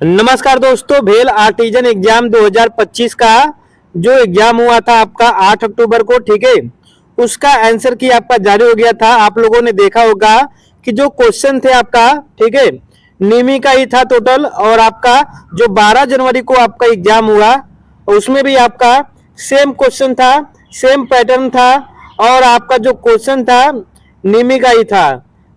नमस्कार दोस्तों, भेल आर्टिजन एग्जाम 2025 का जो एग्जाम हुआ था आपका 8 अक्टूबर को, ठीक है, उसका आंसर की आपका जारी हो गया था। आप लोगों ने देखा होगा कि जो क्वेश्चन थे आपका, ठीक है, निमी का ही था टोटल। और आपका जो 12 जनवरी को आपका एग्जाम हुआ उसमें भी आपका सेम क्वेश्चन था, सेम पैटर्न था और आपका जो क्वेश्चन था निमी का ही था।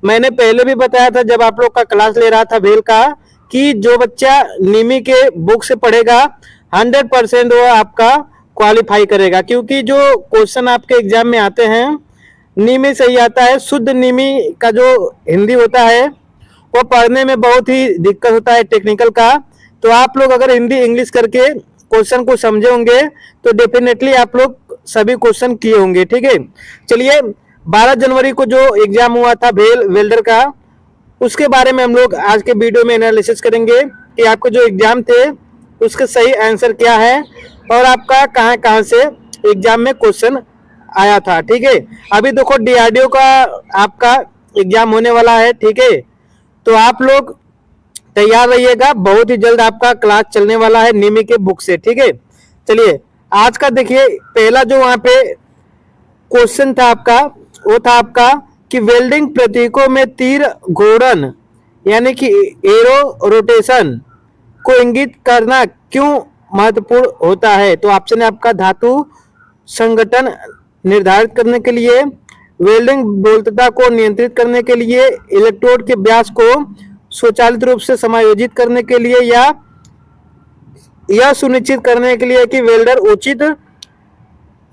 मैंने पहले भी बताया था जब आप लोग का क्लास ले रहा था भेल का कि जो बच्चा निमी के बुक से पढ़ेगा 100% वो आपका क्वालिफाई करेगा, क्योंकि जो क्वेश्चन आपके एग्जाम में आते हैं निमी से ही आता है। शुद्ध निमी का जो हिंदी होता है वो पढ़ने में बहुत ही दिक्कत होता है टेक्निकल का। तो आप लोग अगर हिंदी इंग्लिश करके क्वेश्चन को समझे होंगे तो डेफिनेटली आप लोग सभी क्वेश्चन किए होंगे, ठीक है। चलिए, 12 जनवरी को जो एग्जाम हुआ था भेल वेल्डर का, उसके बारे में हम लोग आज के वीडियो में एनालिसिस करेंगे कि आपके जो एग्जाम थे उसके सही आंसर क्या है और आपका कहां कहां से एग्जाम में क्वेश्चन आया था, ठीक है। अभी देखो डीआरडीओ का आपका एग्जाम होने वाला है, ठीक है, तो आप लोग तैयार रहिएगा। बहुत ही जल्द आपका क्लास चलने वाला है निमी के बुक से, ठीक है। चलिए, आज का देखिए पहला जो वहां पे क्वेश्चन था आपका, वो था आपका कि वेल्डिंग प्रतीकों में तीर घूर्णन यानी कि एरो रोटेशन को इंगित करना क्यों महत्वपूर्ण होता है। तो ऑप्शन है आपका धातु संगठन निर्धारित करने के लिए, वेल्डिंग बोल्टता को नियंत्रित करने के लिए, इलेक्ट्रोड के व्यास को स्वचालित रूप से समायोजित करने के लिए, या यह सुनिश्चित करने के लिए कि वेल्डर उचित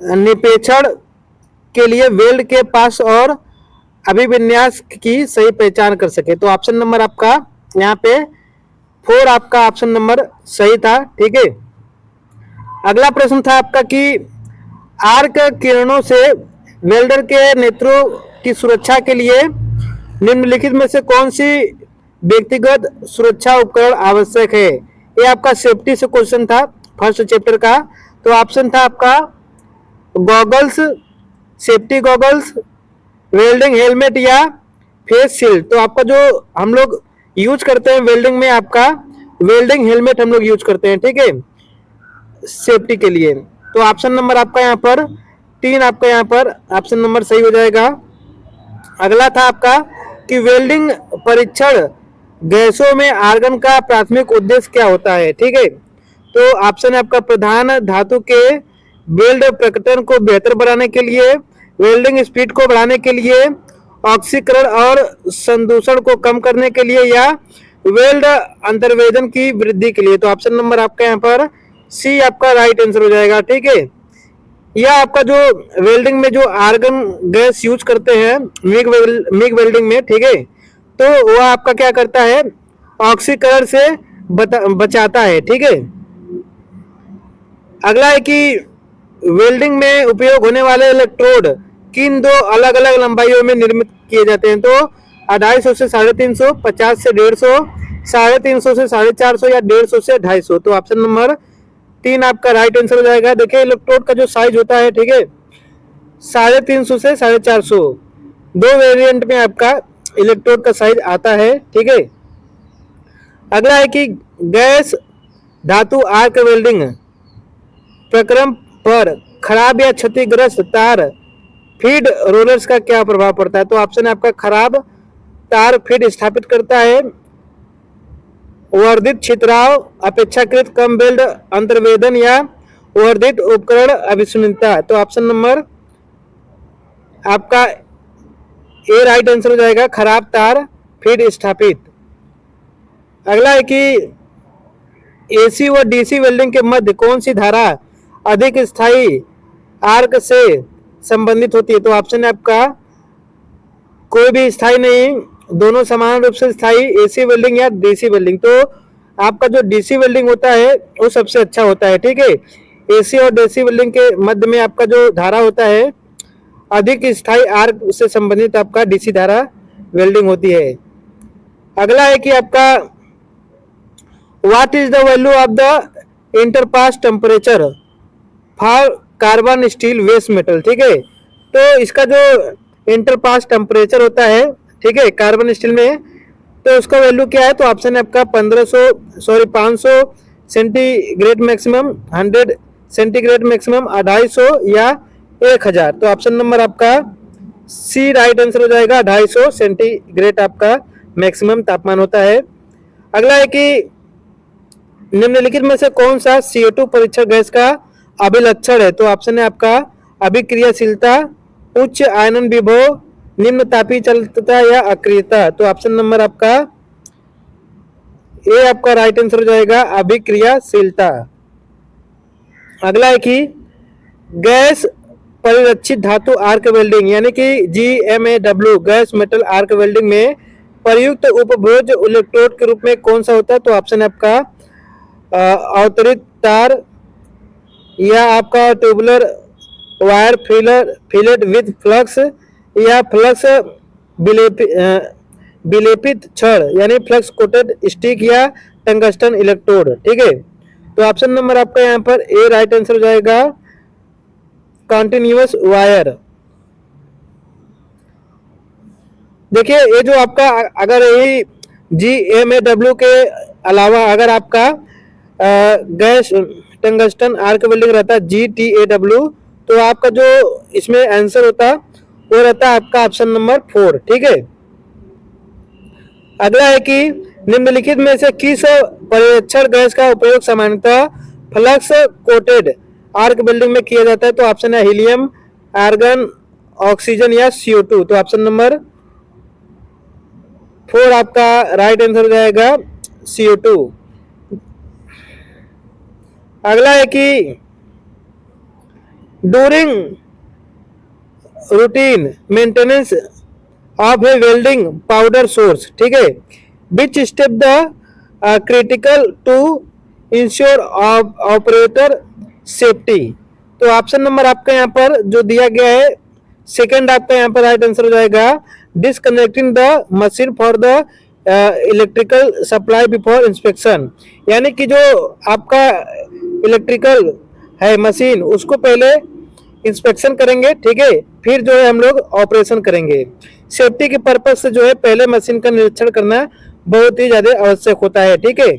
निपेक्षण के लिए वेल्ड के पास और अभिविन्यास की सही पहचान कर सके। तो ऑप्शन नंबर आपका यहाँ पे 4 आपका ऑप्शन नंबर सही था, ठीक है। अगला प्रश्न था आपका कि आर्क किरणों से वेल्डर के नेत्रों की सुरक्षा के लिए निम्नलिखित में से कौन सी व्यक्तिगत सुरक्षा उपकरण आवश्यक है। ये आपका सेफ्टी से क्वेश्चन था फर्स्ट चैप्टर का। तो ऑप्शन था आपका goggles, safety goggles, welding helmet या फेस शील्ड। तो आपका जो हम लोग यूज करते हैं वेल्डिंग में, आपका वेल्डिंग हेलमेट हम लोग यूज करते हैं, ठीक है, सेफ्टी के लिए। तो ऑप्शन नंबर आपका यहाँ पर 3 आपका यहाँ पर ऑप्शन नंबर सही हो जाएगा। अगला था आपका कि वेल्डिंग परीक्षण गैसों में आर्गन का प्राथमिक उद्देश्य क्या होता है, ठीक है। तो ऑप्शन है आपका प्रधान धातु के वेल्ड प्रकटन को बेहतर बनाने के लिए, वेल्डिंग स्पीड को बढ़ाने के लिए, ऑक्सीकरण और संदूषण को कम करने के लिए, या वेल्ड अंतर्वेदन की वृद्धि के लिए। तो ऑप्शन नंबर आपका यहाँ पर सी आपका राइट आंसर हो जाएगा, ठीक है। यह आपका जो वेल्डिंग में जो आर्गन गैस यूज करते हैं मिग वेल्डिंग में, ठीक है, तो वह आपका क्या करता है, ऑक्सीकरण से बचाता है, ठीक है। अगला है कि वेल्डिंग में उपयोग होने वाले इलेक्ट्रोड किन 2 अलग अलग लंबाइयों में निर्मित किए जाते हैं। तो 250 से 350, 50 से 150, 350 से 450 या 150 से 250। तो ऑप्शन नंबर 3 आपका राइट आंसर हो जाएगा। देखिए इलेक्ट्रोड का जो साइज होता है, ठीक है, 350 से 450 दो वेरिएंट में आपका इलेक्ट्रोड का साइज आता है, ठीक है। अगला है कि गैस धातु आर्क वेल्डिंग प्रक्रम पर खराब या क्षतिग्रस्त तार फीड रोलर्स का क्या प्रभाव पड़ता है। तो ऑप्शन है आपका खराब तार फीड स्थापित करता है, वर्धित छितराव, अपेक्षाकृत कम वेल्ड अंतर्वेदन, या वर्धित उपकरण अविश्वसनीयता। तो ऑप्शन नंबर आपका ए राइट आंसर हो जाएगा, खराब तार फीड स्थापित। अगला है कि एसी व डीसी वेल्डिंग के मध्य कौन सी धारा अधिक स्थायी आर्क से संबंधित होती है। तो ऑप्शन है आपका कोई भी स्थायी नहीं, दोनों समान रूप से स्थायी, एसी वेल्डिंग या डीसी वेल्डिंग। तो आपका जो डीसी वेल्डिंग होता है वो सबसे अच्छा होता है, ठीक है। एसी और डीसी वेल्डिंग के मध्य में आपका जो धारा होता है अधिक स्थायी आर्क से संबंधित आपका डीसी धारा वेल्डिंग होती है। अगला है कि आपका what is the value of the interpass temperature for carbon steel waste metal, ठीक है। तो इसका जो इंटरपास टेम्परेचर होता है, ठीक है, कार्बन स्टील में तो उसका वैल्यू क्या है, तो ऑप्शन है आपका 500 सेंटीग्रेड मैक्सिमम, 100 सेंटीग्रेड मैक्सिमम, 250 या 1000। तो ऑप्शन नंबर आपका सी राइट आंसर हो जाएगा। 250 सेंटीग्रेड आपका मैक्सिमम तापमान होता है। अगला है कि निम्नलिखित में से कौन सा CO2 परीक्षण गैस का अभिलक्षण है, तो ऑप्शन है आपका अभिक्रियाशीलता, उच्च आयनन विभव, निम्न तापीय चालकता या अक्रियता। तो ऑप्शन नंबर आपका ए आपका राइट आंसर हो जाएगा, अभिक्रियाशीलता। अगला है कि गैस परिरक्षित धातु आर्क वेल्डिंग यानी कि GMAW gas metal arc welding में प्रयुक्त उपभोज इलेक्ट्रोड के रूप में कौन सा होता है, तो ऑप्शन है आपका अवतरित तार या आपका tubular wire fillet with flux या फ्लक्स विलेपित छड़ यानी फ्लक्स कोटेड स्टिक या टंगस्टन इलेक्ट्रोड। ठीक है, तो ऑप्शन नंबर आपका यहाँ पर ए राइट आंसर हो जाएगा, कंटिन्यूअस वायर। देखिए ये जो आपका अगर यही GMAW के अलावा अगर आपका गैस टंगस्टन आर्क वेल्डिंग रहता है GTAW, तो आपका जो इसमें आंसर होता वो रहता है आपका ऑप्शन नंबर 4। ठीक है, अगला है कि निम्नलिखित में से किस परीक्षण गैस का उपयोग सामान्यतः फ्लक्स कोटेड आर्क वेल्डिंग में किया जाता है, तो ऑप्शन है हीलियम, आर्गन, ऑक्सीजन या CO2। तो ऑप्शन नंबर 4 आपका राइट आंसर हो जाएगा, CO2। अगला है कि during routine maintenance of a welding powder source, ठीक है, which step the critical to ensure operator safety. तो ऑप्शन नंबर आपका यहाँ पर जो दिया गया है सेकंड आपका यहाँ पर राइट आंसर हो जाएगा, disconnecting the machine for the electrical supply before inspection. यानी कि जो आपका इलेक्ट्रिकल है मशीन उसको पहले इंस्पेक्शन करेंगे, ठीक है, फिर जो है हम लोग ऑपरेशन करेंगे। सेफ्टी के पर्पज से जो है पहले मशीन का निरीक्षण करना बहुत ही ज्यादा आवश्यक होता है। ठीक है,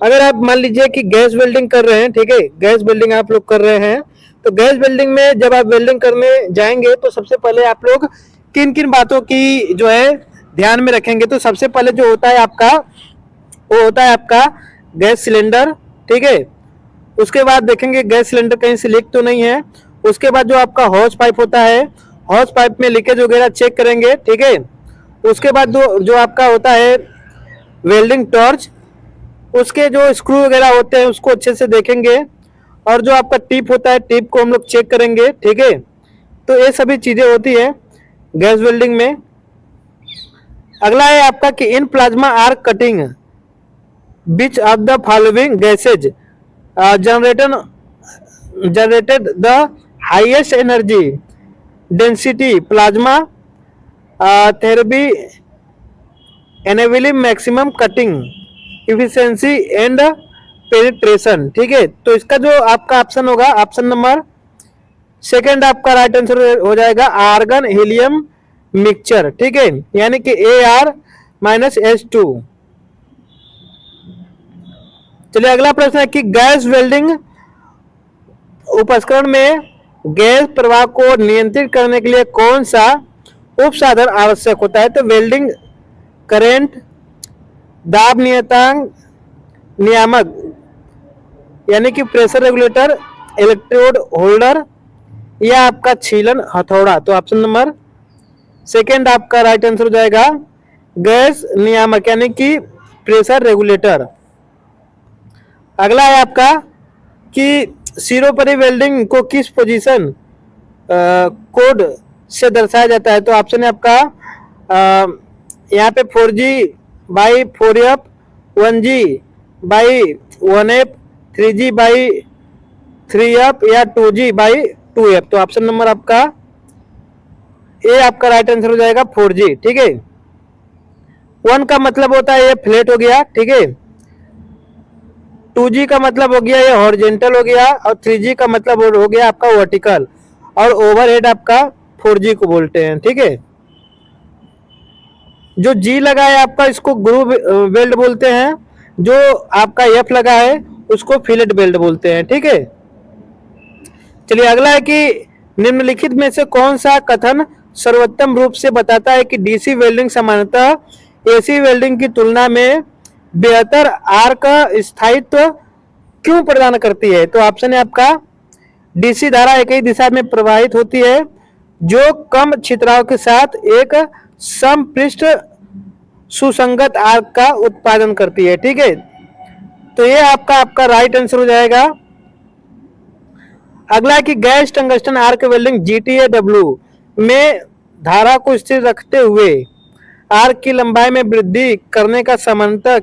अगर आप मान लीजिए कि गैस वेल्डिंग कर रहे हैं, ठीक है, गैस वेल्डिंग आप लोग कर रहे हैं, तो गैस वेल्डिंग में जब आप वेल्डिंग करने जाएंगे तो सबसे पहले आप लोग किन किन बातों की जो है ध्यान में रखेंगे। तो सबसे पहले जो होता है आपका वो होता है आपका गैस सिलेंडर, ठीक है, उसके बाद देखेंगे गैस सिलेंडर कहीं से लीक तो नहीं है। उसके बाद जो आपका हॉस पाइप होता है, हॉस पाइप में लीकेज वगैरह चेक करेंगे, ठीक है। उसके बाद जो आपका होता है वेल्डिंग टॉर्च, उसके जो स्क्रू वगैरह होते हैं उसको अच्छे से देखेंगे, और जो आपका टिप होता है टिप को हम लोग चेक करेंगे, ठीक है। तो ये सभी चीजें होती है गैस वेल्डिंग में। अगला है आपका कि in plasma arc cutting which of the following gases generated the highest energy density plasma therapy enabling maximum cutting efficiency and penetration. ठीक है, तो इसका जो आपका ऑप्शन होगा ऑप्शन नंबर सेकंड आपका राइट आंसर हो जाएगा, आर्गन हीलियम मिक्सचर। ठीक है, यानी कि Ar-H2। चलिए अगला प्रश्न है कि गैस वेल्डिंग उपकरण में गैस प्रवाह को नियंत्रित करने के लिए कौन सा उपसाधन आवश्यक होता है। तो वेल्डिंग करेंट, दाब नियामक यानी कि प्रेशर रेगुलेटर, इलेक्ट्रोड होल्डर या आपका छीलन हथौड़ा। तो ऑप्शन नंबर सेकंड आपका राइट आंसर हो जाएगा, गैस नियामक यानी कि प्रेशर रेगुलेटर। अगला है आपका कि सिरोपरी वेल्डिंग को किस पोजीशन कोड से दर्शाया जाता है। तो ऑप्शन है आपका यहाँ पे 4G/4F, 1G/1F, 3G/3F या 2G/2F। तो ऑप्शन नंबर आपका ए आपका राइट आंसर हो जाएगा 4G। ठीक है, 1 का मतलब होता है ये फ्लैट हो गया, ठीक है, 2G का मतलब हो गया ये हॉरिजॉन्टल हो गया, और 3G का मतलब हो गया आपका वर्टिकल, और ओवरहेड आपका 4G को बोलते हैं। ठीक है, जो जी लगा है आपका इसको ग्रूव वेल्ड बोलते हैं, जो आपका एफ लगा है उसको फिलेट वेल्ड बोलते हैं। ठीक है, चलिए अगला है कि निम्नलिखित में से कौन सा कथन सर्वोत्तम रूप से बताता है कि डीसी वेल्डिंग सामान्यतः एसी वेल्डिंग की तुलना में बेहतर आर्क स्थायित्व क्यों प्रदान करती है? तो ऑप्शन है आपका डीसी धारा एक ही दिशा में प्रवाहित होती है जो कम छितराव के साथ एक समपृष्ठ सुसंगत आर्क का उत्पादन करती है। ठीक है, तो ये आपका राइट आंसर हो जाएगा। अगला है कि gas tungsten arc welding GTAW में धारा को स्थिर रखते हुए आर्क की लंबाई में वृद्धि करने का सामान्यतः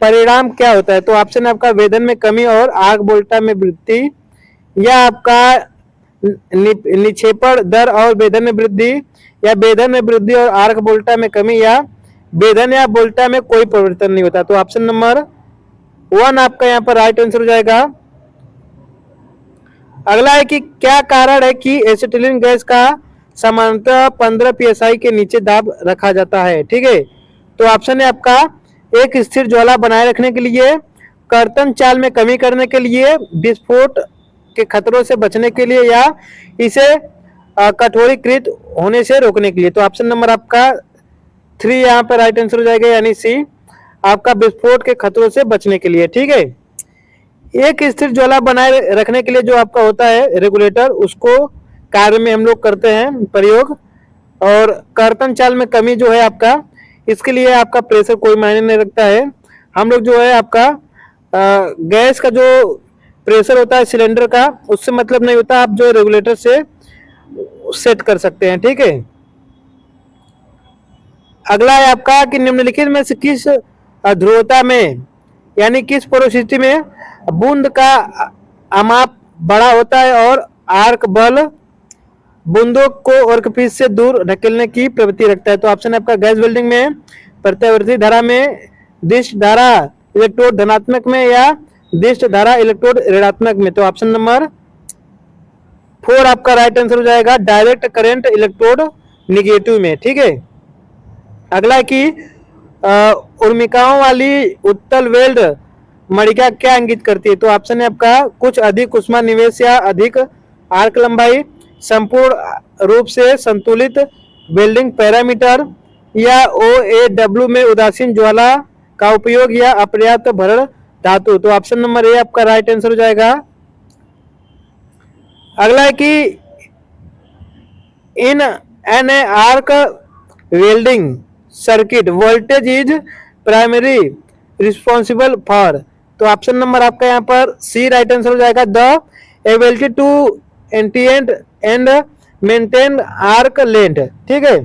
परिणाम क्या होता है? तो ऑप्शन आपका वेदन में कमी और आर्क वोल्टा में वृद्धि, या आपका निक्षेपण दर और वेदन में वृद्धि, या वेदन में वृद्धि और आर्क वोल्टा में कमी, या वेदन या वोल्टा में कोई परिवर्तन नहीं होता। तो ऑप्शन नंबर 1 आपका यहाँ पर राइट आंसर हो जाएगा। अगला है कि क्या कारण है कि एसिटिलीन गैस का सामान्यतः 15 psi के नीचे दाब रखा जाता है? ठीक है, तो ऑप्शन है आपका एक स्थिर ज्वाला बनाए रखने के लिए, कर्तन चाल में कमी करने के लिए, विस्फोट के खतरों से बचने के लिए, या इसे कठोरीकृत होने से रोकने के लिए। तो ऑप्शन नंबर आपका 3 यहाँ पर राइट आंसर हो जाएगा, यानी सी आपका विस्फोट के खतरों से बचने के लिए। ठीक है, एक स्थिर ज्वाला बनाए रखने के लिए जो आपका होता है रेगुलेटर, उसको कार्य में हम लोग करते हैं प्रयोग, और कर्तन चाल में कमी जो है आपका, इसके लिए आपका प्रेशर कोई मायने नहीं रखता है। हम लोग जो है आपका गैस का जो प्रेशर होता है सिलेंडर का, उससे मतलब नहीं होता, आप जो रेगुलेटर से सेट कर सकते हैं। ठीक है, अगला है आपका कि निम्नलिखित में से किस ध्रुवता में यानी किस पोरोसिटी में बूंद का अमाप बड़ा होता है और आर्क बल बूंदों को वर्कपीस से दूर ढकेलने की प्रवृत्ति रखता है? तो ऑप्शन आपका गैस वेल्डिंग में, प्रत्यावर्ती धारा में, दिष्ट धारा इलेक्ट्रोड धनात्मक में, या दिष्ट धारा इलेक्ट्रोड ऋणात्मक में। तो ऑप्शन नंबर 4 आपका राइट आंसर हो जाएगा, डायरेक्ट करंट इलेक्ट्रोड निगेटिव में। ठीक है, अगला है कि उर्मिकाओं वाली उत्तल वेल्ड मणिका क्या इंगित करती है? तो ऑप्शन है आपका कुछ अधिक उष्मा निवेश या अधिक आर्क लंबाई, संपूर्ण रूप से संतुलित वेल्डिंग पैरामीटर, या OAW में उदासीन ज्वाला का उपयोग, या अपर्याप्त भरण धातु। तो ऑप्शन नंबर ए आपका राइट आंसर हो जाएगा। अगला है कि in N arc welding circuit voltage is primary responsible for. तो ऑप्शन नंबर आपका यहाँ पर सी राइट आंसर हो जाएगा, the ability to initiate and maintain arc length. ठीक है,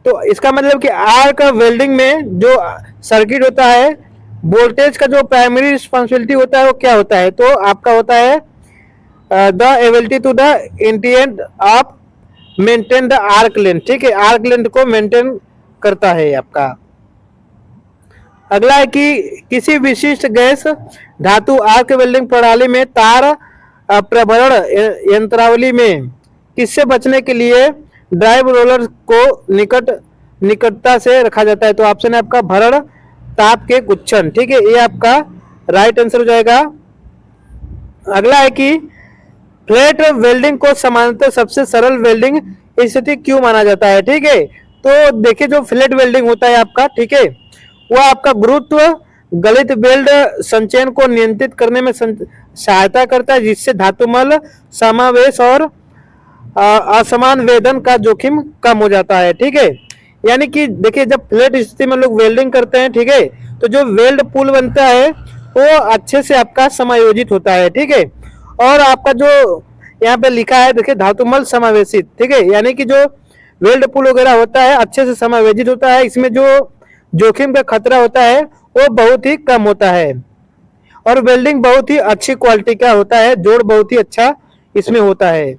तो इसका मतलब कि आर्क वेल्डिंग में जो सर्किट होता है, वोल्टेज का जो प्राइमरी रिस्पॉन्सिबिलिटी होता है वो क्या होता है? तो आपका होता है the ability to the initiate of maintain the arc length. ठीक है, आर्क लेंथ को मेंटेन करता है आपका। अगला है कि किसी विशिष्ट गैस धातु आर्क वेल्डिंग प्रणाली में तार प्रभरण यंत्रावली में किससे बचने के लिए ड्राइव रोलर को निकटता से रखा जाता है? तो ऑप्शन है आपका भरण ताप के गुच्छन। ठीक है, ये आपका राइट आंसर हो जाएगा। अगला है कि फ्लैट वेल्डिंग को सामान्यतः सबसे सरल वेल्डिंग स्थिति क्यों माना जाता है? ठीक है, तो देखिए जो फ्लैट वेल्डिंग होता है आपका, ठीक है, वह आपका गुरुत्व गलित वेल्ड संचयन को नियंत्रित करने में सहायता करता है, जिससे धातुमल समावेश और असमान वेदन का जोखिम कम हो जाता है। ठीक है, यानी कि देखिए जब फ्लैट स्थिति में लोग वेल्डिंग करते हैं, ठीक है, तो जो वेल्ड पुल बनता है वो अच्छे से आपका समायोजित होता है। ठीक है, और आपका जो यहाँ पे लिखा है देखिए धातुमल समावेशित, ठीक है, यानी कि जो वेल्ड पुल वगैरह होता है अच्छे से समायोजित होता है, इसमें जो जोखिम का खतरा होता है वो बहुत ही कम होता है, और वेल्डिंग बहुत ही अच्छी क्वालिटी का होता है, जोड़ बहुत ही अच्छा इसमें होता है।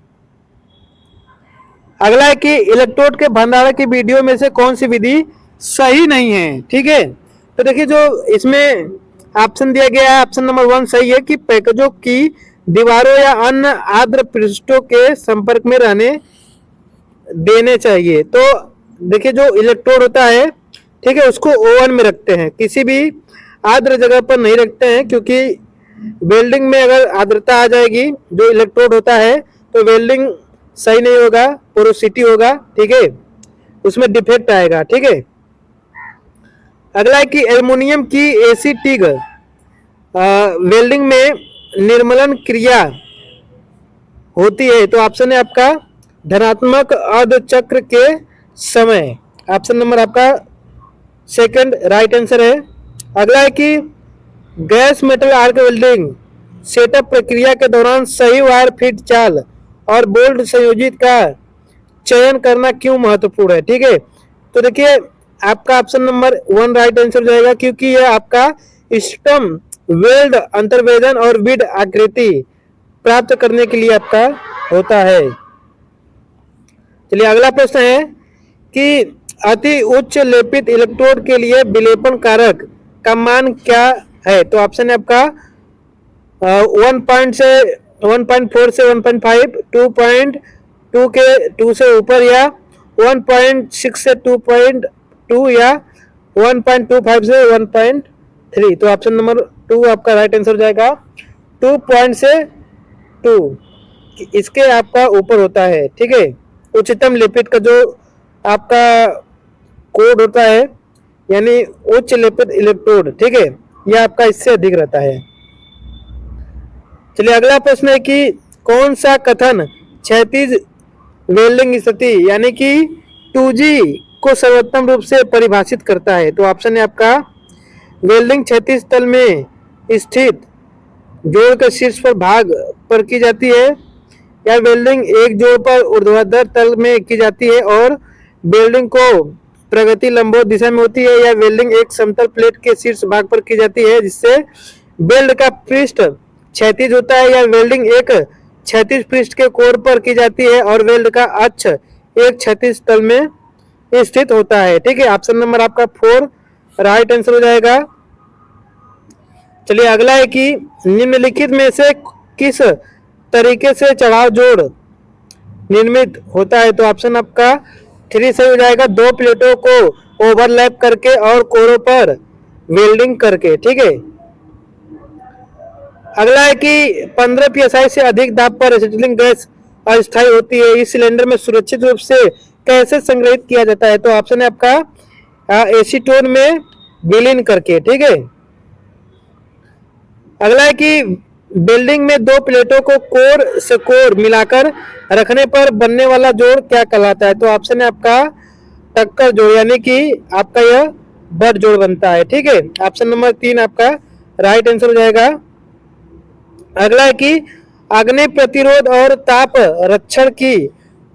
अगला है कि इलेक्ट्रोड के भंडारण की विधियों में से कौन सी विधि सही नहीं है? ठीक है, तो देखिए जो इसमें ऑप्शन दिया गया है, ऑप्शन नंबर 1 सही है कि पैकेजों की दीवारों या अन्य आर्द्र पृष्ठों के संपर्क में रहने देने चाहिए। तो देखिए जो इलेक्ट्रोड होता है, ठीक है, उसको ओवन में रखते हैं, किसी भी आर्द्र जगह पर नहीं रखते हैं, क्योंकि वेल्डिंग में अगर आर्द्रता आ जाएगी जो इलेक्ट्रोड होता है तो वेल्डिंग सही नहीं होगा, पोरोसिटी होगा, ठीक है, उसमें डिफेक्ट आएगा, ठीक है। अगला है कि एल्युमिनियम की एसीटिग वेल्डिंग में निर्मलन क्रिया होती है, तो ऑप्शन है आपका धनात्मक अर्ध चक्र के समय, ऑप्शन नंबर आपका सेकंड राइट आंसर है। अगला है कि gas metal arc welding setup प्रक्रिया के दौरान सही वायर फिट चाल और बोल्ट संयोजित का चयन करना क्यों महत्वपूर्ण है, ठीक है। तो देखिए आपका ऑप्शन नंबर 1 राइट आंसर जाएगा, क्योंकि यह आपका स्टम वेल्ड अंतर्वेदन और विड आकृति प्राप्त करने के लिए आपका होता है। चलिए अगला प्रश्न है कि अति उच्च लेपित इलेक्ट्रोड के लिए विलेपन कारक का मान क्या है, तो ऑप्शन है आपका 1 से 1.4 से 1.5, 2.2 के 2 से ऊपर, या 1.6 से 2.2, या 1.25 से 1.3, तो ऑप्शन नंबर 2 आपका राइट आंसर जाएगा। 2 से 2 इसके आपका ऊपर होता है, ठीक है। उच्चतम लेपित का जो आपका कोड होता है, यानी उच्च लेपित इलेक्ट्रोड, ठीक है, यह आपका इससे अधिक रहता है। चलिए अगला प्रश्न है कि कौन सा कथन क्षैतिज वेल्डिंग स्थिति यानी कि 2G को सर्वोत्तम रूप से परिभाषित करता है, तो ऑप्शन है आपका वेल्डिंग क्षैतिज तल में स्थित जोड़ के शीर्ष पर भाग पर की जाती है, या वेल्डिंग एक जोड़ पर ऊर्ध्वाधर तल में की जाती है और वेल्डिंग को प्रगति लंबवत दिशा में होती है, या वेल्डिंग एक समतल प्लेट के शीर्ष भाग पर की जाती है जिससे वेल्ड का पृष्ठ क्षैतिज होता है, या वेल्डिंग एक क्षैतिज पृष्ठ के कोर पर की जाती है और वेल्ड का अक्ष एक क्षैतिज तल में स्थित होता है, ठीक है। ऑप्शन नंबर आपका 4 राइट आंसर हो जाएगा। चलिए अगला है कि निम्नलिखित में से किस तरीके से चढ़ाव जोड़ निर्मित होता है, तो ऑप्शन आपका 3 सही हो जाएगा। 2 प्लेटों को ओवरलैप करके और कोरों पर वेल्डिंग करके, ठीक है। अगला है कि 15 psi से अधिक दाब पर एसिटिलीन गैस अस्थायी होती है, इस सिलेंडर में सुरक्षित रूप से कैसे संग्रहित किया जाता है, तो ऑप्शन है आपका एसीटोन में विलीन करके, ठीक है। अगला है कि बिल्डिंग में 2 प्लेटों को कोर से कोर मिलाकर रखने पर बनने वाला जोड़ क्या कहलाता है, तो ऑप्शन है आपका टक्कर जोड़, यानी कि आपका यह बट जोड़ बनता है, ठीक है। ऑप्शन नंबर 3 आपका राइट आंसर हो जाएगा। अगला है कि अग्नि प्रतिरोध और ताप रक्षण की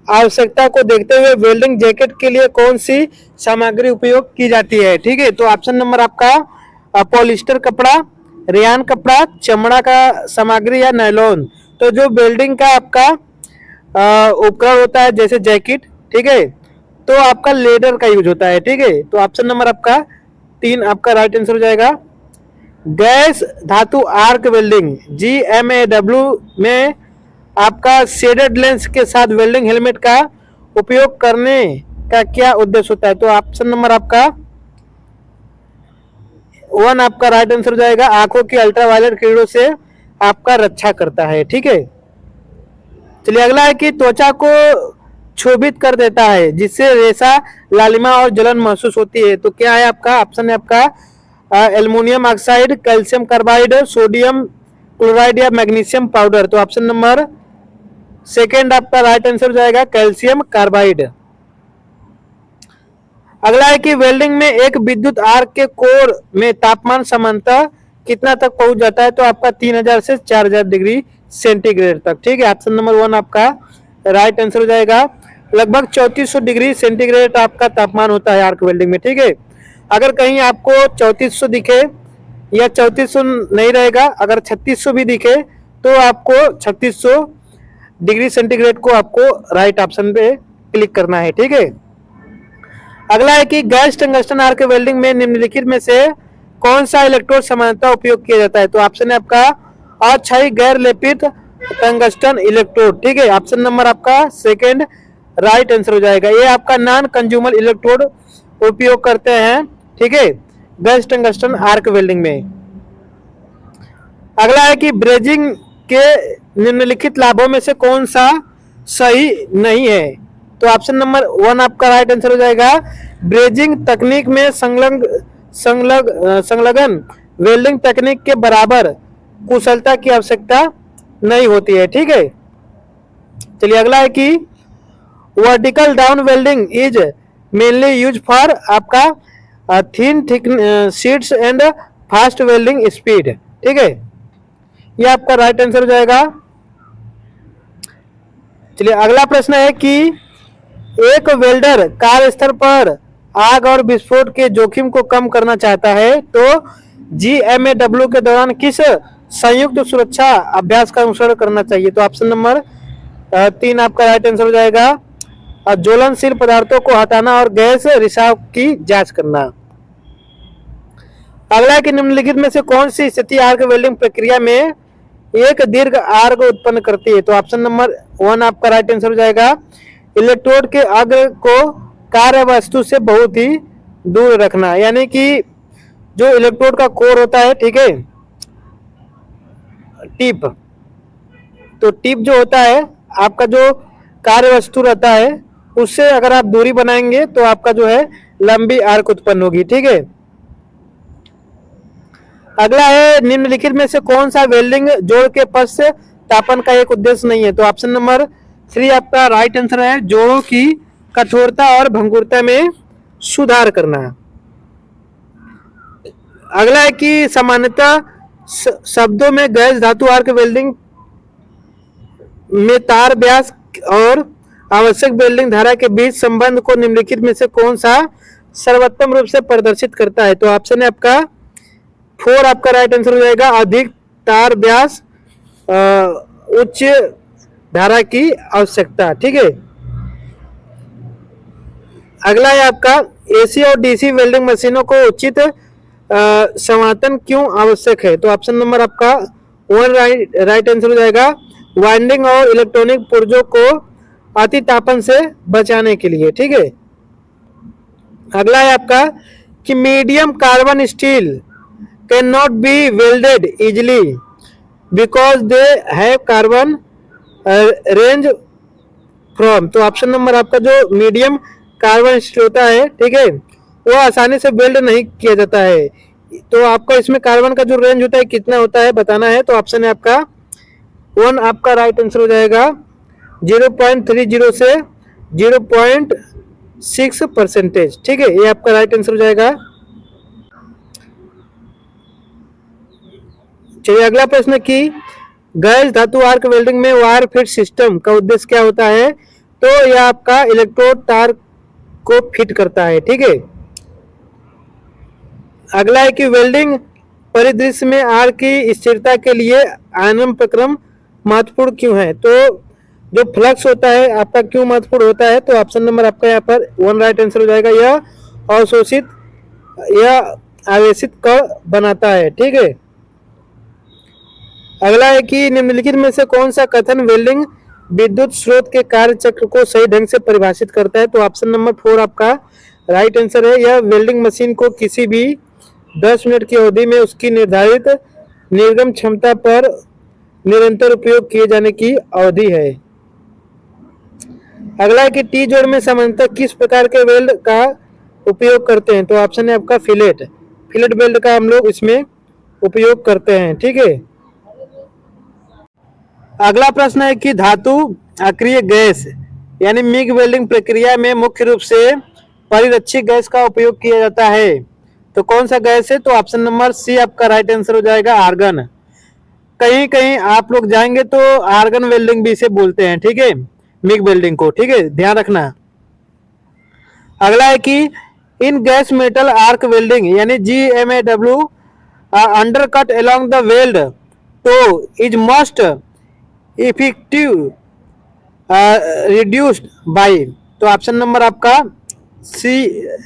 आवश्यकता को देखते हुए वेल्डिंग जैकेट के लिए कौन सी सामग्री उपयोग की जाती है, ठीक है। तो ऑप्शन नंबर आपका पॉलिस्टर कपड़ा, रेयान कपड़ा, चमड़ा का सामग्री, या नायलॉन। तो जो वेल्डिंग का आपका उपकरण होता है जैसे जैकेट, ठीक है, तो आपका लेदर का यूज होता है, ठीक है। तो ऑप्शन नंबर आपका 3 आपका राइट आंसर हो जाएगा। गैस धातु आर्क वेल्डिंग GMAW में आपका शेडेड लेंस के साथ वेल्डिंग हेलमेट का उपयोग करने का क्या उद्देश्य होता है, तो ऑप्शन नंबर आपका 1 आपका राइट आंसर हो जाएगा। आंखों की अल्ट्रावायलेट किरणों से आपका रक्षा करता है, ठीक है। चलिए अगला है कि त्वचा को क्षोभित कर देता है जिससे रेशा, लालिमा और जलन महसूस होती है, तो क्या है आपका ऑप्शन है आपका aluminium oxide, calcium carbide, sodium chloride, या मैग्नीशियम पाउडर, तो ऑप्शन नंबर 2 आपका राइट आंसर हो जाएगा कैल्शियम कार्बाइड। अगला है कि वेल्डिंग में एक विद्युत आर्क के कोर में तापमान सामान्यतः कितना तक पहुंच जाता है, तो आपका 3000 से 4000 डिग्री सेंटीग्रेड तक, ठीक है। ऑप्शन नंबर 1 आपका राइट आंसर हो जाएगा। लगभग 3400 डिग्री सेंटीग्रेड आपका तापमान होता है आर्क वेल्डिंग में, ठीक है। अगर कहीं आपको 3400 दिखे या 3400 नहीं रहेगा, अगर 3600 भी दिखे तो आपको 3600 डिग्री सेंटीग्रेड को आपको राइट ऑप्शन पे क्लिक करना है, ठीक है। अगला है कि गैस टंगस्टन आर्क वेल्डिंग में निम्नलिखित में से कौन सा इलेक्ट्रोड सामान्यतः उपयोग किया जाता है, तो ऑप्शन है आपका अक्षय गैर लेपित टंगस्टन इलेक्ट्रोड, ठीक है। ऑप्शन नंबर आपका 2 राइट आंसर हो जाएगा। ये आपका नॉन कंज्यूमर इलेक्ट्रोड उपयोग करते हैं, ठीक है, गैस टंगस्टन आर्क वेल्डिंग में। अगला है कि ब्रेजिंग के निम्नलिखित लाभों में से कौन सा सही नहीं है? तो ऑप्शन नंबर 1 आपका राइट आंसर हो जाएगा। ब्रेजिंग तकनीक में संलग्न वेल्डिंग तकनीक के बराबर कुशलता की आवश्यकता नहीं होती है, ठीक है। चलिए अगला है कि vertical down welding is mainly use for आपका thin thick sheets and fast welding speed, ठीक है, ये आपका राइट आंसर हो जाएगा। चलिए अगला प्रश्न है कि एक वेल्डर कार्यस्थल पर आग और विस्फोट के जोखिम को कम करना चाहता है तो GMAW के दौरान किस संयुक्त सुरक्षा अभ्यास का अनुसरण करना चाहिए? तो ऑप्शन नंबर 3 आपका राइट आंसर हो जाएगा। ज्वलनशील पदार्थों को हटाना और गैस रिसाव की जांच करना। अगला कि निम्नलिखित में से कौन सी स्थिति आर्क वेल्डिंग प्रक्रिया में एक दीर्घ आर्क उत्पन्न करती है? तो ऑप्शन नंबर 1 आपका राइट आंसर हो जाएगा। इलेक्ट्रोड के अग्र को कार्य वस्तु से बहुत ही दूर रखना, यानी कि जो इलेक्ट्रोड का कोर होता है, ठीक है, टिप, तो टिप जो होता है आपका जो कार्य वस्तु रहता है उससे अगर आप दूरी बनाएंगे तो आपका जो है लंबी आर्क उत्पन्न होगी, ठीक है। अगला है निम्नलिखित में से कौन सा वेल्डिंग जोड़ के पश्च तापन का एक उद्देश्य नहीं है? तो ऑप्शन नंबर 3 आपका राइट आंसर है। जोड़ों की कठोरता और भंगुरता में सुधार करना। अगला है कि सामान्यतः शब्दों में गैस धातु आर्क वेल्डिंग में तार व्यास और आवश्यक वेल्डिंग धारा के बीच संबंध को निम्नलिखित में से कौन सा सर्वोत्तम रूप से प्रदर्शित करता है? तो ऑप्शन है आपका 4 आपका राइट आंसर हो जाएगा। अधिक तार व्यास उच्च धारा की आवश्यकता, ठीक है। अगला है आपका AC और DC वेल्डिंग मशीनों को उचित संवर्धन क्यों आवश्यक है? तो ऑप्शन नंबर आपका 1 राइट आंसर हो जाएगा। वाइंडिंग और इलेक्ट्रॉनिक पुर्जों को अति तापन से बचाने के लिए, ठीक है। अगला है आपका कि medium carbon steel can not be welded easily because they have carbon range from. तो ऑप्शन नंबर आपका जो मीडियम कार्बन स्टील होता है, ठीक है, वो आसानी से वेल्ड नहीं किया जाता है। तो आपका इसमें कार्बन का जो रेंज होता है कितना होता है बताना है। तो ऑप्शन है आपका 1 आपका राइट आंसर हो जाएगा। 0.30 से 0.6%, ठीक है, ये आपका राइट आंसर हो जाएगा। चलिए अगला प्रश्न कि गैस धातु आर्क वेल्डिंग में वायर फिट सिस्टम का उद्देश्य क्या होता है? तो यह आपका इलेक्ट्रोड तार को फिट करता है, ठीक है। अगला है कि वेल्डिंग परिदृश्य में आर्क की स्थिरता के लिए आयनन प्रक्रम महत्वपूर्ण क्यों है? तो जो फ्लक्स होता है आपका क्यों महत्वपूर्ण होता है? तो ऑप्शन नंबर आपका यहाँ पर 1 राइट आंसर हो जाएगा। यह अवशोषित या आवेशित कण बनाता है, ठीक है। अगला है कि निम्नलिखित में से कौन सा कथन वेल्डिंग विद्युत स्रोत के कार्य चक्र को सही ढंग से परिभाषित करता है? तो ऑप्शन नंबर 4 आपका राइट आंसर है। यह वेल्डिंग मशीन को किसी भी 10 मिनट की अवधि में उसकी निर्धारित निर्गम क्षमता पर निरंतर उपयोग किए जाने की अवधि है। अगला है कि टी जोड़ में सामान्यतः किस प्रकार के वेल्ड का उपयोग करते हैं? तो ऑप्शन है आपका फिलेट वेल्ड का हम लोग इसमें उपयोग करते हैं, ठीक है। अगला प्रश्न है कि धातु अक्रिय गैस यानी मिग वेल्डिंग प्रक्रिया में मुख्य रूप से परिरक्षी गैस का उपयोग किया जाता है, तो कौन सा गैस है? तो ऑप्शन नंबर C आपका राइट आंसर हो जाएगा, आर्गन। कहीं कहीं आप लोग जाएंगे तो आर्गन वेल्डिंग भी इसे बोलते हैं, ठीक है, मिग वेल्डिंग को, ठीक है, ध्यान रखना। अगला है कि in gas metal arc welding यानी GMAW undercut along the weld toe is most effective reduced by. तो ऑप्शन नंबर आपका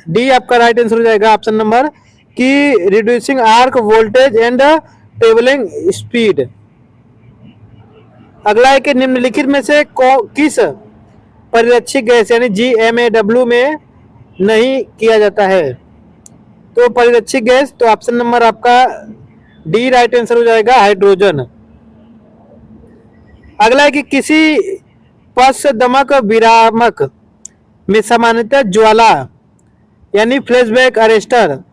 D आपका राइट आंसर हो जाएगा। ऑप्शन नंबर कि reducing arc voltage and travelling speed. अगला है कि निम्नलिखित में से किस परिरक्षित गैस यानी GMAW में नहीं किया जाता है। तो परिरक्षित गैस, तो ऑप्शन नंबर आपका डी राइट आंसर हो जाएगा, हाइड्रोजन। अगला है कि किसी पश्च दमक विरामक में सामान्यतः ज्वाला यानी फ्लैशबैक अरेस्टर,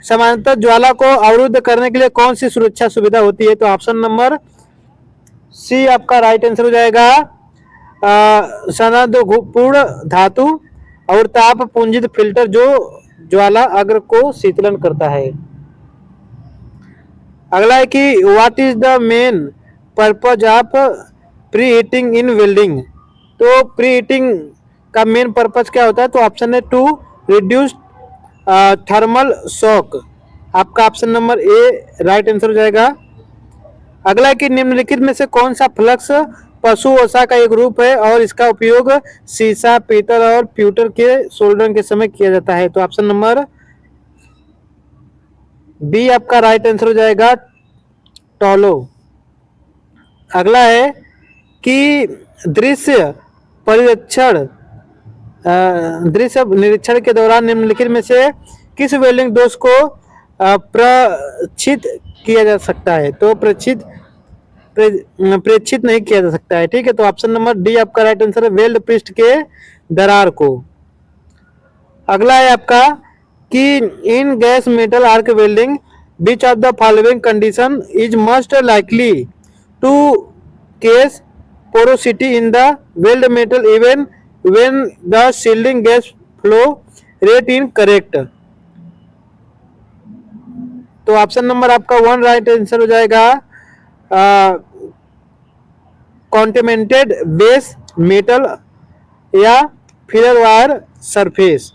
सामान्यतः ज्वाला को अवरुद्ध करने के लिए कौन सी सुरक्षा सुविधा होती है? तो ऑप्शन नंबर सी आपका राइट आंसर हो जाएगा, सनदपूर्ण धातु और ताप पुंजित फिल्टर जो ज्वाला अग्र को शीतलन करता है। अगला है कि what is the main purpose of pre heating in welding? तो प्री हीटिंग का मेन पर्पज क्या होता है? तो ऑप्शन है टू रिड्यूस थर्मल शॉक, आपका option number A right answer हो जाएगा। अगला है कि निम्नलिखित में से कौन सा फ्लक्स पशु वसा का एक रूप है और इसका उपयोग सीसा, पीतल और प्यूटर के सोल्डरिंग के समय किया जाता है? तो ऑप्शन नंबर बी आपका राइट आंसर हो जाएगा, टॉलो। अगला है कि दृश्य निरीक्षण के दौरान निम्नलिखित में से किस वेल्डिंग दोष को प्रेक्षित किया जा सकता है? तो प्रेक्षित नहीं किया जा सकता है, ठीक है। तो ऑप्शन नंबर डी आपका राइट आंसर है, वेल्ड पृष्ठ के दरार को। अगला है आपका कि in gas metal arc welding which of the following condition is most likely to cause porosity in the weld metal even when the shielding gas flow rate is correct? तो ऑप्शन नंबर आपका one right answer हो जाएगा, contaminated base metal या filler wire surface.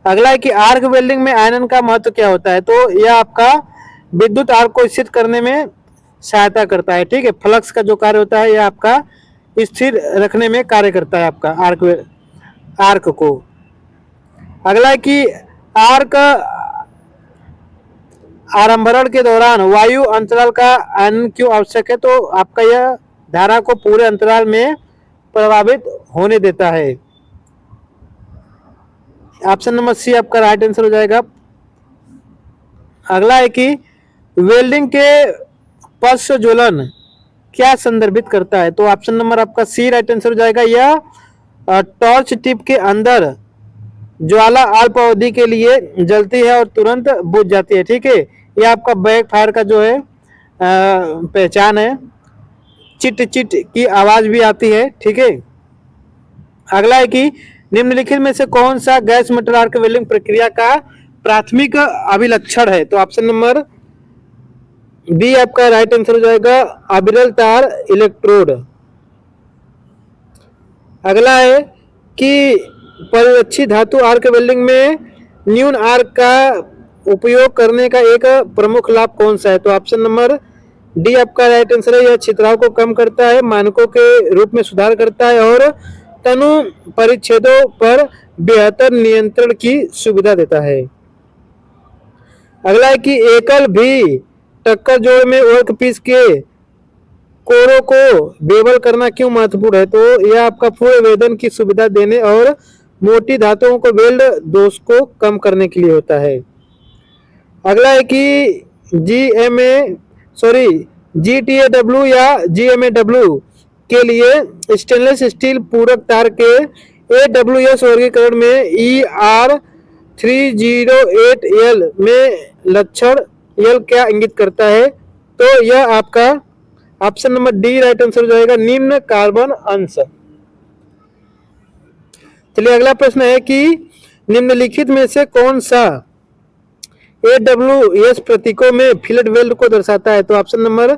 अगला है कि arc welding में iron का महत्व क्या होता है? तो यह आपका विद्युत आर्क को स्थिर करने में सहायता करता है, ठीक है। फ्लक्स का जो कार्य होता है यह आपका स्थिर रखने में कार्य करता है आपका आर्क को। अगला है कि आर्क आरंभरण के दौरान वायु अंतराल का आयनन क्यों आवश्यक है? तो आपका यह धारा को पूरे अंतराल में प्रभावित होने देता है। ऑप्शन नंबर सी आपका राइट आंसर हो जाएगा। अगला है कि वेल्डिंग के पश्च ज्वलन क्या संदर्भित करता है? तो ऑप्शन नंबर आपका सी राइट आंसर हो जाएगा। यह टॉर्च टिप के अंदर ज्वाला अल्प अवधि के लिए जलती है और तुरंत बुझ जाती है, ठीक है। यह आपका बैक फायर का जो है पहचान है, चिट चिट की आवाज भी आती है, ठीक है। अगला है कि निम्नलिखित में से कौन सा गैस मेटल आर्क वेल्डिंग प्रक्रिया का प्राथमिक अभिलक्षण है? तो ऑप्शन नंबर बी आपका राइट आंसर हो जाएगा, अविरल तार इलेक्ट्रोड। अगला है कि परिरक्षित धातु आर्क वेल्डिंग में न्यून आर्क का उपयोग करने का एक प्रमुख लाभ कौन सा है? तो ऑप्शन नंबर डी आपका राइट आंसर है। यह छितराव को कम करता है, मानकों के रूप में सुधार करता है और तनु परिच्छेदों पर बेहतर नियंत्रण की सुविधा देता है। अगला है कि एकल भी टक्कर जोड़ में वर्क पीस के कोरों को बेवल करना क्यों महत्वपूर्ण है? तो यह आपका पूर्ण वेदन की सुविधा देने और मोटी धातुओं को वेल्ड दोष को कम करने के लिए होता है। अगला है कि GTAW या GMAW के लिए स्टेनलेस स्टील पूरक तार के AWS वर्गीकरण में ER308L में लक्षण L क्या इंगित करता है? तो यह आपका option number D right answer हो जाएगा, निम्न कार्बन अंश। चलिए अगला प्रश्न है कि निम्नलिखित में से कौन सा AWS प्रतीकों में फिलेट वेल्ड को दर्शाता है? तो ऑप्शन नंबर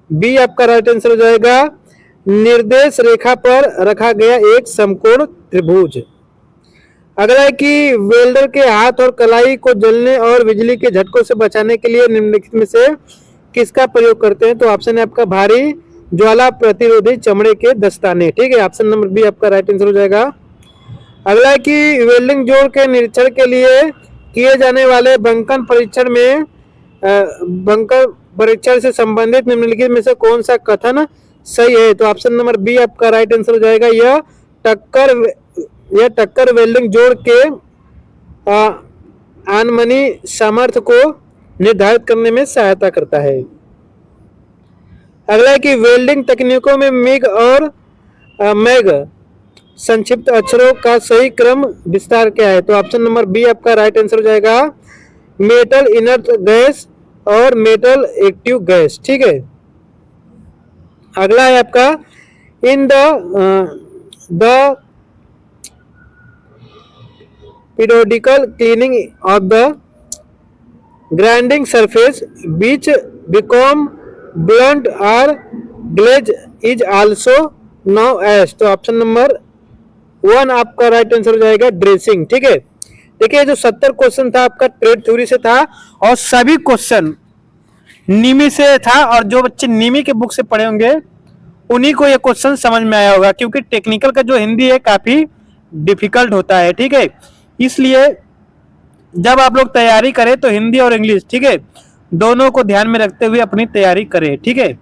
बी आपका राइट आंसर हो जाएगा, निर्देश रेखा पर रखा गया एक समकोण त्रिभुज। अगला है कि वेल्डर के हाथ और कलाई को जलने और बिजली के झटकों से बचाने के लिए निम्नलिखित में से किसका प्रयोग करते हैं? तो ऑप्शन है आपका भारी ज्वाला प्रतिरोधी चमड़े के दस्ताने, ठीक है। ऑप्शन नंबर बी आपका राइट आंसर हो जाएगा। अगला है कि वेल्डिंग जोड़ के निरीक्षण के लिए किए जाने वाले बंकन परीक्षण में बंकर परीक्षण से संबंधित निम्नलिखित में से कौन सा कथन सही है। तो ऑप्शन नंबर बी आपका राइट आंसर हो जाएगा। यह टक्कर वेल्डिंग जोड़ के अनमनी सामर्थ्य को निर्धारित करने में सहायता करता है। अगला है कि वेल्डिंग तकनीकों में मिग और मैग संक्षिप्त अक्षरों का सही क्रम विस्तार क्या है? तो ऑप्शन नंबर बी आपका राइट आंसर हो जाएगा। मेटल इनर्ट गैस और मेटल एक्टिव गैस। ठीक है। अगला है आपका in the periodical cleaning of the grinding surface which become blunt or glaze is also known as। तो ऑप्शन नंबर 1 आपका राइट आंसर हो जाएगा ड्रेसिंग। ठीक है। देखिए जो 70 क्वेश्चन था आपका ट्रेड थ्योरी से था और सभी क्वेश्चन नीमी से था, और जो बच्चे नीमी के बुक से पढ़े होंगे उन्हीं को ये क्वेश्चन समझ में आया होगा, क्योंकि टेक्निकल का जो हिंदी है काफी डिफिकल्ट होता है। ठीक है। इसलिए जब आप लोग तैयारी करें तो हिंदी और इंग्लिश, ठीक है, दोनों को ध्यान में रखते हुए अपनी तैयारी करें। ठीक है।